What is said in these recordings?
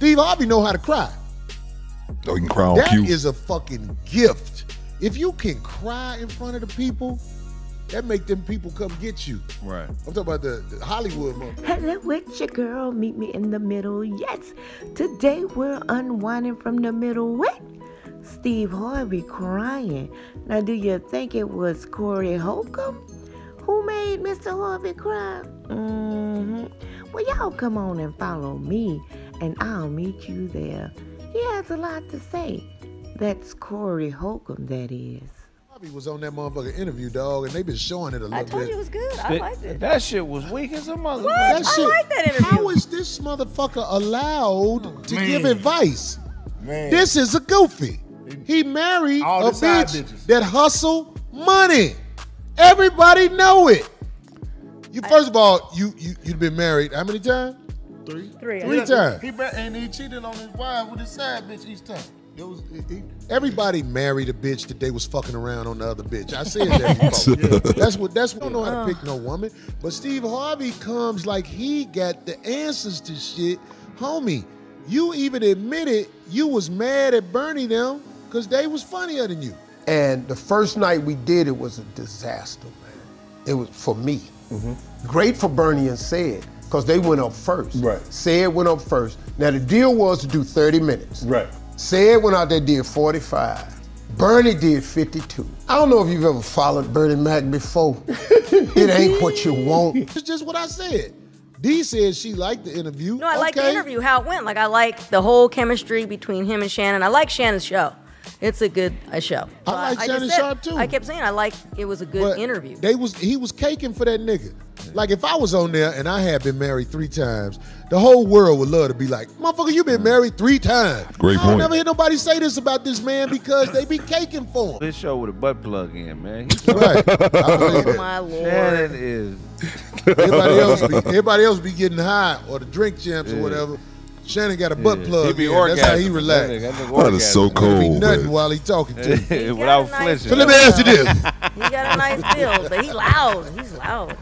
Steve Harvey know how to cry. Oh, he can cry on That cue. is a fucking gift. If you can cry in front of the people, that make them people come get you. Right. I'm talking about the Hollywood one. Hello, it's your girl. Meet me in the middle. Yes, today we're unwinding from the middle. What? Steve Harvey crying. Now, do you think it was Corey Holcomb who made Mr. Harvey cry? Well, y'all come on and follow me, and I'll meet you there. He has a lot to say. That's Corey Holcomb, that is. Harvey was on that motherfucking interview, dog, and they been showing it a little bit. I told you it was good. I liked it. That shit was weak as a motherfucker. What? I like that interview. How is this motherfucker allowed to give advice? Man. This is a goofy. He married All a the side bitch bitches. that hustle money. Everybody know it. You first of all, you've been married how many times? Three. Three times. And he cheated on his wife with his side bitch each time. Everybody married a bitch that they was fucking around on the other bitch. I said that before. That's what don't know how to pick no woman. But Steve Harvey comes like he got the answers to shit. Homie, you even admitted you was mad at Bernie them because they was funnier than you. And the first night we did it was a disaster, man. It was for me. Great for Bernie and Said, because they went up first. Right. Said went up first. Now the deal was to do 30 minutes. Right. Said went out there, did 45. Bernie did 52. I don't know if you've ever followed Bernie Mac before. It ain't what you want. It's just what I said. D said she liked the interview. No, I like the interview, how it went. Like, I like the whole chemistry between him and Shannon. I like Shannon's show. It's a good show. I like just Shannon said- Sharp too. I kept saying I like it was a good But interview. he was caking for that nigga. Like if I was on there and I had been married 3 times, the whole world would love to be like, motherfucker, you been married 3 times. Great I point. never hear nobody say this about this man because they be caking for him. This show with a butt plug in, man. Right. I believe Oh it. my Lord. Shannon is. Everybody else be getting high or the drink champs or whatever. Shannon got a butt plug. He be in. That's how he orgasming. relax. That is so He be cold, nothing man. while he talking to you. Without got a nice flinching. So let me ask you this. He got a nice build, but he loud. He's loud.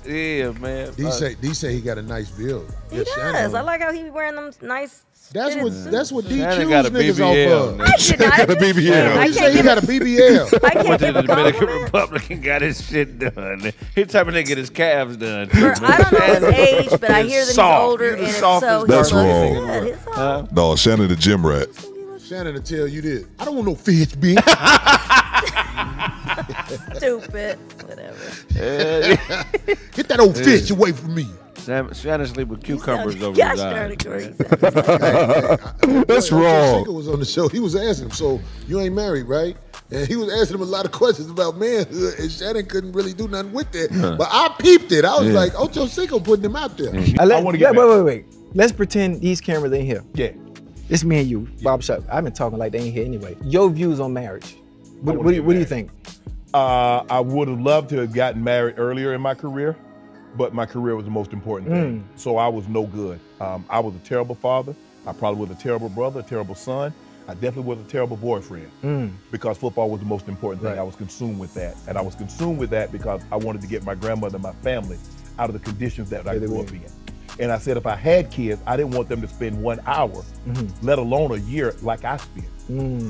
Yeah, man. D say he got a nice build. He does. I like how he be wearing them nice. That's fitted what suits. D Shannon choose got a niggas BBL, off of. nigga. I did not. Got a BBL. I He can't say he give got a BBL. I can't Went to give the a Dominican compliment. Republic and got his shit done. He type of nigga get his calves done. I don't know his age, but I hear that he's Soft. older, He's and the softest so he That's looks wrong. good. It's all No, Shannon the gym rat. Shannon will tell you this. I don't want no fish, bitch. stupid. Whatever. Get that old fish away from me. Shannon sleep with cucumbers over Gosh his darn eyes. it, Corey. That's Boy, wrong. Chico was on the show. He was asking him, so you ain't married, right? And he was asking him a lot of questions about manhood, and Shannon couldn't really do nothing with that. But I peeped it. I was like, Ocho Cinco putting him out there. I wanna get wait. Let's pretend these cameras ain't here. Yeah. It's me and you, Bob Shop. I've been talking like they ain't here anyway. Your views on marriage. What do you think? I would have loved to have gotten married earlier in my career, but my career was the most important thing. So I was no good. I was a terrible father. I probably was a terrible brother, a terrible son. I definitely was a terrible boyfriend because football was the most important thing. Right. I was consumed with that. And I was consumed with that because I wanted to get my grandmother and my family out of the conditions that I grew up in. And I said if I had kids, I didn't want them to spend 1 hour, let alone a year like I spent.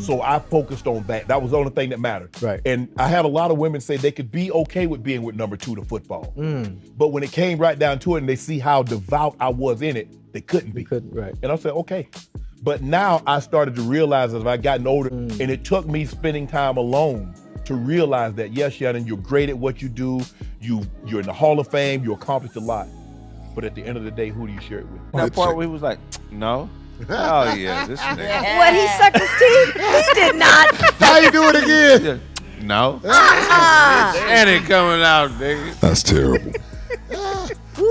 So I focused on that. That was the only thing that mattered. Right. And I had a lot of women say they could be okay with being with number 2 to football. But when it came right down to it and they see how devout I was in it, they couldn't be. Right. And I said, okay. But now I started to realize as I gotten older, and it took me spending time alone to realize that, yes, Shannon, you're great at what you do. You're in the Hall of Fame. You accomplished a lot. But at the end of the day, who do you share it with? That part where he was like, no. Oh, yeah, this nigga. What, he sucked his teeth? He did not. How you do it again? No. Shannon coming out, nigga. That's terrible.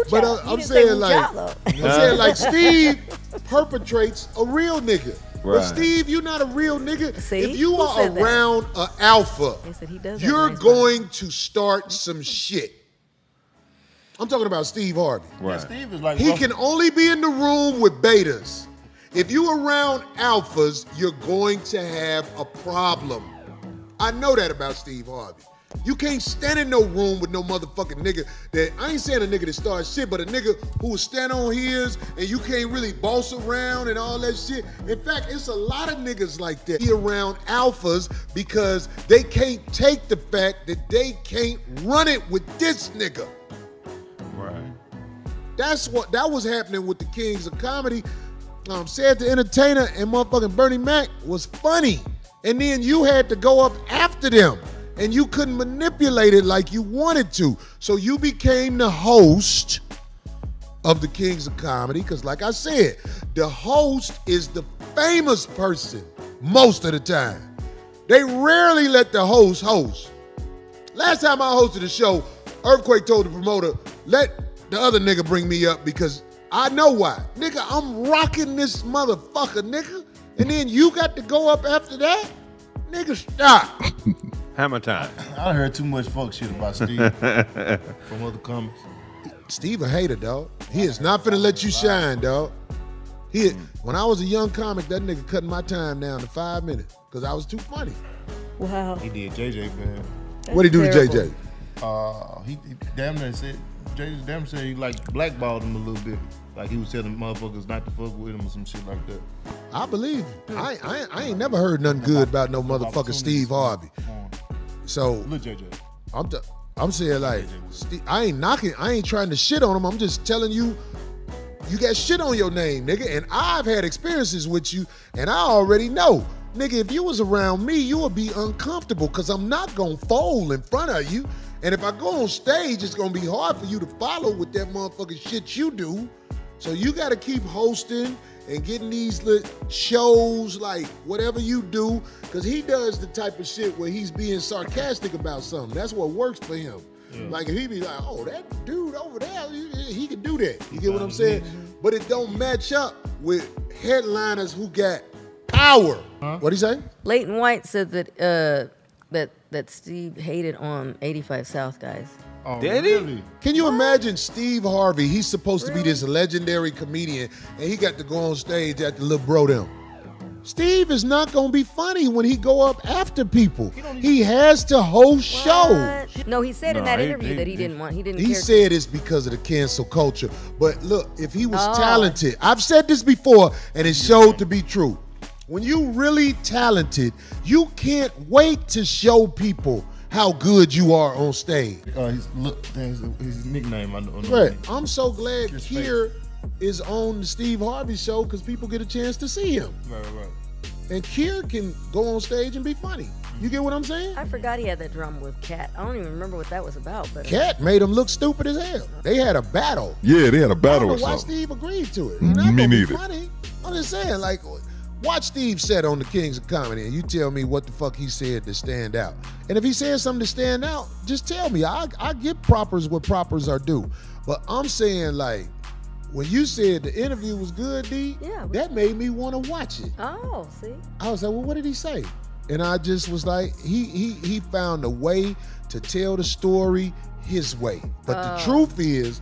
But I'm saying like Steve perpetrates a real nigga. But Right. Steve, you're not a real nigga. See? If you Who are said that? around an alpha, They said he does have you're a nice going to start some shit. I'm talking about Steve Harvey. Right. Steve is like He can only be in the room with betas. If you around alphas, you're going to have a problem. I know that about Steve Harvey. You can't stand in no room with no motherfucking nigga that, I ain't saying a nigga that starts shit, but a nigga who will stand on his and you can't really boss around and all that shit. In fact, it's a lot of niggas like that be around alphas because they can't take the fact that they can't run it with this nigga. Right. That was happening with the Kings of Comedy. Said the Entertainer and motherfucking Bernie Mac was funny. And then you had to go up after them. And you couldn't manipulate it like you wanted to. So you became the host of the Kings of Comedy, because like I said, the host is the famous person most of the time. They rarely let the host host. Last time I hosted a show, Earthquake told the promoter, let the other nigga bring me up because I know why. Nigga, I'm rocking this motherfucker, nigga. And then you got to go up after that? Nigga, stop. Hammer time. I heard too much fuck shit about Steve from other comments. Steve a hater, dog. He is not finna let you shine, dog. When I was a young comic, that nigga cutting my time down to 5 minutes because I was too funny. Wow. He did JJ bad. What'd he do to JJ? He damn near said, JJ damn said he like blackballed him a little bit. Like he was telling motherfuckers not to fuck with him or some shit like that. I believe you. I ain't never heard nothing good about no motherfucking Steve Harvey. So Look, JJ. I'm saying like, I ain't trying to shit on him. I'm just telling you, you got shit on your name, nigga. And I've had experiences with you, and I already know. Nigga, if you was around me, you would be uncomfortable because I'm not gonna fold in front of you. And if I go on stage, it's gonna be hard for you to follow with that motherfucking shit you do. So you gotta keep hosting and getting these little shows, like whatever you do, because he does the type of shit where he's being sarcastic about something. That's what works for him. Yeah. Like if he be like, oh, that dude over there, he can do that. You get what I'm saying? But it don't match up with headliners who got power. What'd he say? Leighton White said that that Steve hated on 85 South guys. Oh, Did he? really? Can you imagine Steve Harvey? He's supposed to be this legendary comedian, and he got to go on stage at the little bro them. Steve is not gonna be funny when he go up after people. He has to host shows. No, he said in that interview that he didn't care. Said it's because of the cancel culture. But look, if he was talented, I've said this before, and it showed to be true. When you really talented, you can't wait to show people how good you are on stage. His nickname, I know. Right. I'm so glad Kier is on the Steve Harvey show because people get a chance to see him. Right. And Kier can go on stage and be funny. You get what I'm saying? I forgot he had that drama with Cat. I don't even remember what that was about. But Cat made him look stupid as hell. They had a battle. Yeah, they had a battle I or don't know why something. Steve agreed to it. Me neither. Funny. I'm just saying, like, watch Steve said on the Kings of Comedy, and you tell me what the fuck he said to stand out. And if he said something to stand out, just tell me. I give propers what propers are due. But I'm saying, like, when you said the interview was good, D, that made me want to watch it. Oh, see? I was like, well, what did he say? And I just was like, he found a way to tell the story his way. But the truth is,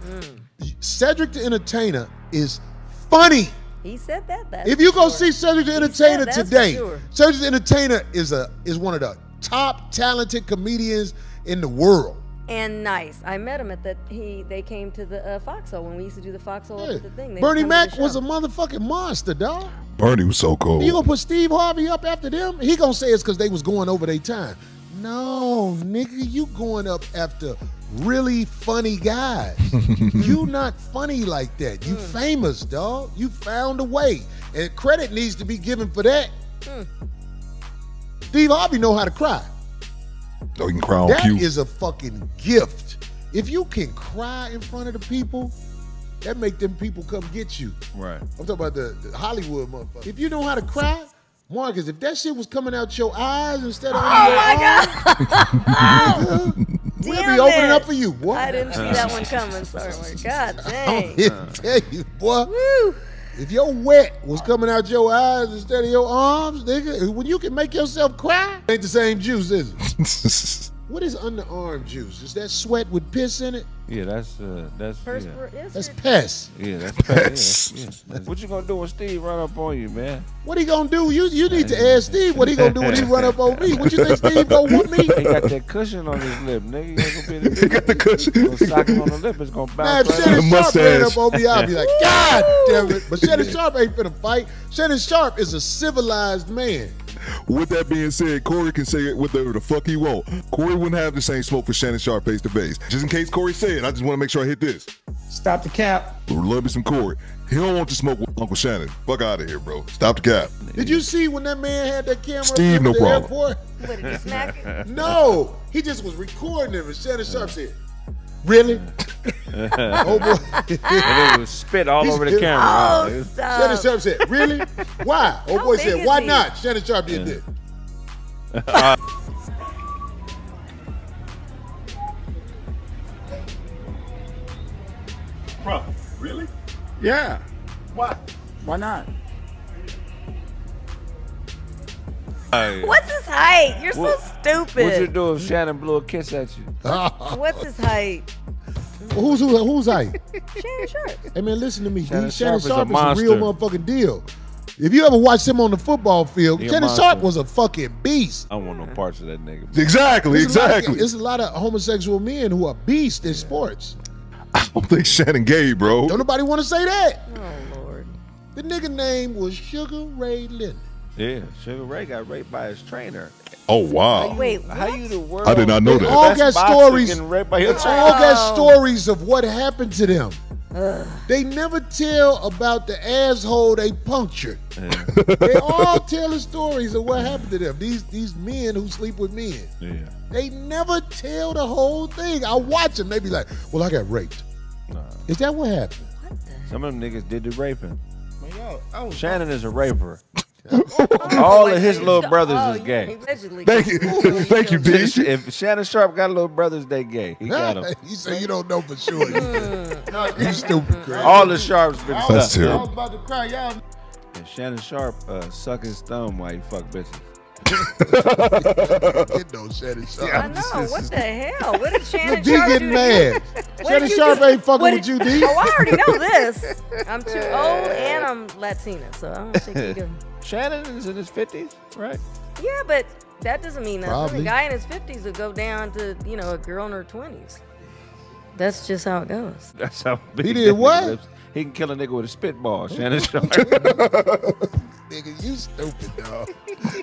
Cedric the Entertainer is funny. He said that. If you go see Cedric the Entertainer today, Cedric the Entertainer is one of the top talented comedians in the world. And nice. I met him at they came to the Foxhole when we used to do the Foxhole up at the thing. Bernie Mac was a motherfucking monster, dog. Bernie was so cool. You gonna put Steve Harvey up after them? He gonna say it's because they was going over their time. No, nigga, you going up after really funny guys. You not funny like that. You famous, dog. You found a way. And credit needs to be given for that. Steve Harvey know how to cry. Oh, you can cry on That cue. is a fucking gift. If you can cry in front of the people, that make them people come get you. Right. I'm talking about the Hollywood motherfucker. If you know how to cry, Marcus, if that shit was coming out your eyes instead of we'll be opening up for you, boy. I didn't see that one coming. Sorry, my God dang. I'm here to tell you, boy. Woo. If your wet was coming out your eyes instead of your arms, nigga, when you can make yourself cry, ain't the same juice, is it? What is underarm juice? Is that sweat with piss in it? Yeah, that's That's pess. Yeah, that's pess. Yeah. What you gonna do when Steve run up on you, man? What he gonna do? You need to ask Steve what he gonna do when he run up on me. What you think Steve gonna want me? He got that cushion on his lip, nigga. He ain't gonna be He got the cushion. gonna sock him on the lip. It's gonna Now, bounce. if Shannon Sharp ran mustache. up on me, I'll be like, God damn it. But Shannon Sharp ain't finna fight. Shannon Sharp is a civilized man. With that being said, Corey can say it whatever the fuck he want. Corey wouldn't have the same smoke for Shannon Sharp face to face. Just in case Corey said, I just want to make sure I hit this. Stop the cap. Love me some Corey. He don't want to smoke with Uncle Shannon. Fuck out of here, bro. Stop the cap. Did you see when that man had that camera Steve, up no at the problem. airport? What, did you smack it? No, he just was recording him, and Shannon Sharp said, "Really?" Oh boy! And it was spit all over the camera. Oh, It was- stop. Shannon Sharp said, "Really? Why?" Oh How boy big said, is "Why he?" not?" Shannon Sharp did this. Bro, really? Yeah. Why? Why not? What's his height? You're so What'd you stupid. do if Shannon blew a kiss at you? What's his height? Who's height? Shannon Sharp. Hey man, listen to me. Shannon Shannon Sharp is a Sharp is a real monster. motherfucking deal. If you ever watched him on the football field, He a Shannon monster. Sharp was a fucking beast. I don't want no parts of that nigga. Exactly, exactly. There's a lot of homosexual men who are beasts in sports. I don't think Shannon gay, bro. Don't nobody want to say that. Oh, Lord. The nigga name was Sugar Ray Leonard. Yeah, Sugar Ray got raped by his trainer. Oh, wow. Wait, How what? you the world? I did not know They that. all best got boxer stories. getting raped by your They trainer? all got stories of what happened to them. They never tell about the asshole they punctured. They all tell the stories of what happened to them. These men who sleep with men. Yeah. They never tell the whole thing. I watch them. They be like, "Well, I got raped." Nah. Is that what happened? Some of them niggas did the raping. Man, y'all, I was Shannon is a raper. All of his little brothers is Oh, gay. allegedly. Thank you. Thank you, B. If Shannon Sharp got little brothers, they gay. He got them. You say you don't know for sure. You stupid, Craig. All the Sharps been That's stuck. I terrible. was about to cry. Y'all And Shannon Sharp suck his thumb while he fuck bitches. Get no Shannon Sharp. I know. What the hell? What did Shannon D Sharp getting do? mad. What Shannon did you Sharp do? ain't fucking What with did- you, D. Oh, I already know this. I'm too old and I'm Latina, so I don't think you do. Shannon is in his 50s, right? Yeah, but that doesn't mean nothing. Probably. A guy in his 50s would go down to, a girl in her 20s. That's just how it goes. That's how big He did that what? nigga lips. He can kill a nigga with a spitball. Shannon Sharp. Nigga, you stupid, dog.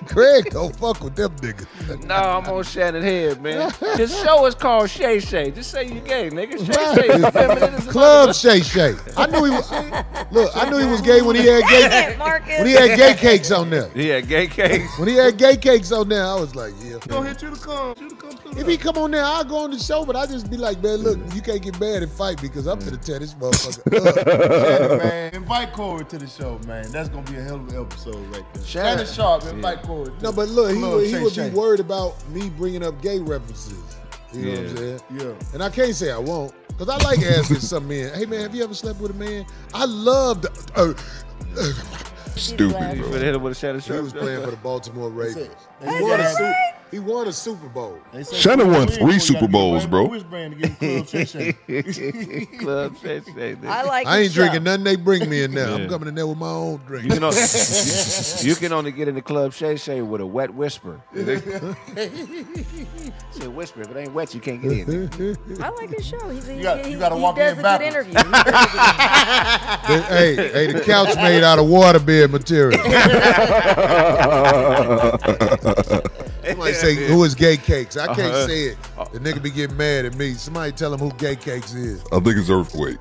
Craig don't fuck with them niggas. No, I'm on Shannon head, man. His show is called Shay Shay. Just say you gay, nigga. Shay Shay is feminine as a Club Shay Shay. I knew he was. Look, I knew he was gay when he had Dang gay. it, Marcus. When he had gay cakes on there. Yeah, gay cakes. When he had gay cakes on there, I was like, yeah. gonna hit you to come. Through If he come on there, I'll go on the show, but I just be like, man, look, you can't get mad and fight because I'm gonna tear this motherfucker up. man, invite Corey to the show, man. That's gonna be a hell of an episode right there. Shannon- Shannon Sharp, invite Corey. To No, but look, he Club would Shay be Shay. worried about me bringing up gay references. You know what I'm saying? Yeah. And I can't say I won't, because I like asking some men, hey man, have you ever slept with a man? I love the. Stupid, You bro. finna hit him with a Shannon He Sharp. was playing for the Baltimore Ravens. They He won, a said- he won a Super Bowl. they said Shannon won Corey 3 gotta Super get Bowls, a bro. wristband to give him Club Shay Shay. Club Shay Shay. nigga. I like I his ain't drinking show. nothing they bring me in there. I'm Yeah. coming in there with my own drink. You can, only, you can only get in the Club Shay Shay with a wet whisper. Say whisper. If it ain't wet, you can't get in. I like his show. You gotta walk does in a good backwards. interview. He does a good interview. hey, the couch made out of waterbed material. Somebody say, who is Gay Cakes? I can't say it. The nigga be getting mad at me. Somebody tell him who Gay Cakes is. I think it's Earthquake.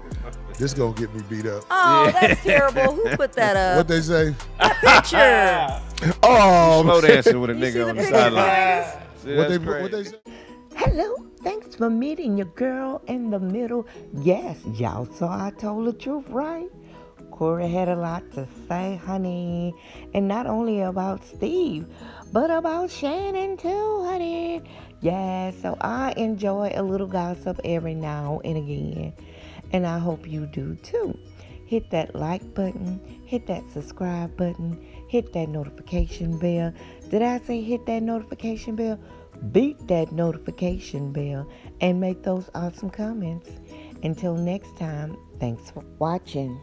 This gonna get me beat up. Oh, that's terrible. Who put that up? What they say? Picture. Oh, Slow dancing with a You see nigga the on the picture, sideline. Marcus? See, What that's they crazy. say? Hello, thanks for meeting your girl in the middle. Yes, y'all saw I told the truth, right? Corey had a lot to say, honey. And not only about Steve, but about Shannon too, honey. Yeah, so I enjoy a little gossip every now and again. And I hope you do too. Hit that like button, hit that subscribe button, hit that notification bell. Did I say hit that notification bell? beat that notification bell, and make those awesome comments. Until next time, thanks for watching.